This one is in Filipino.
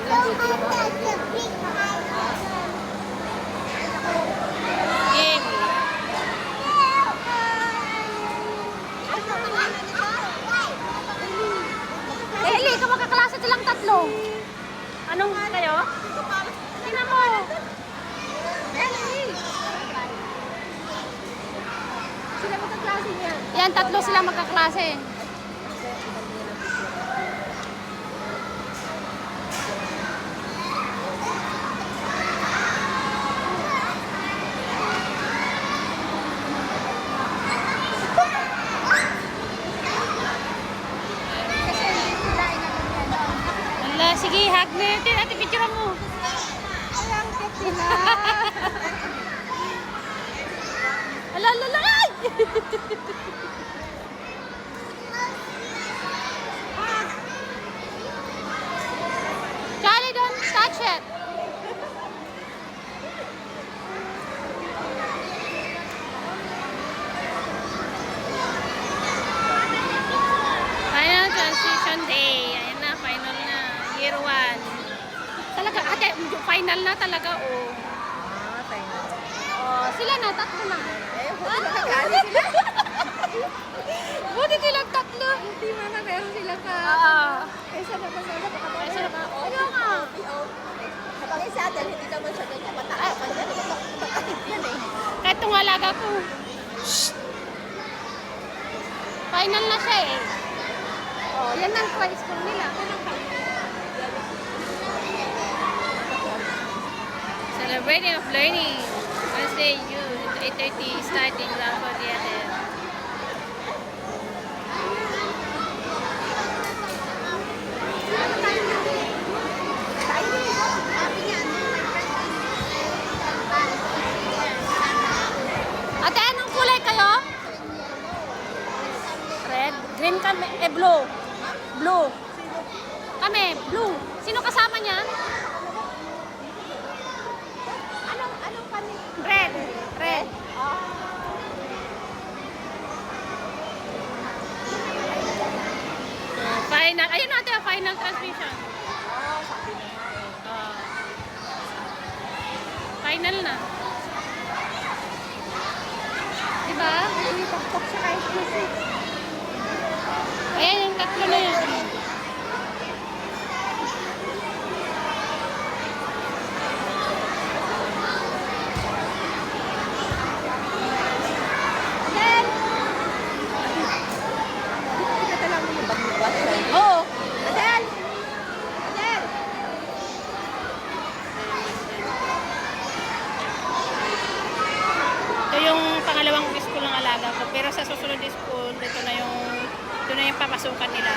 Game. Eli, ka magkaklase silang tatlo. Anong kayo? Tingnan mo. Sila magkaklase niya. Yan, tatlo sila magkaklase. Wala, sige, hug na yun. Ate, picture mo. Ayan, cute sila. Ala, ala, ala, ay! Charlie, don't touch it. Final transition day. Ayan na, final na. Year 1. Talaga, ate, final na talaga, oh. Oh, sila na, tatlo na. Buti silang tatlo. Hindi man meron sila ka. Kaysa naman sa Kaysa naman, ayaw nga. Kapag isa dahil hindi naman siya ganyan mataas. Magkakit yan eh. Kahit itong alaga ko. Final na siya eh. Oh, yan ang choice ko nila. Celebrating of learning. Wednesday, June 8:30, starting lang for the other. Ate, anong kulay kayo? Red? Green kami. Eh, blue. Blue. Kami, blue. Sino kasama niya? Anong kanin? Red. Red. Final. Ayun natin, final transmission. Final na. Diba? Hindi pakpak siya kahit kasi. Ayan, yung tatlo na yan. Pinatala mo yung bag-watch siya. Oo. Adel! Adel! Ito yung pangalawang school ng alaga ko. Pero sa susunod school, ito na yung papasukan nila.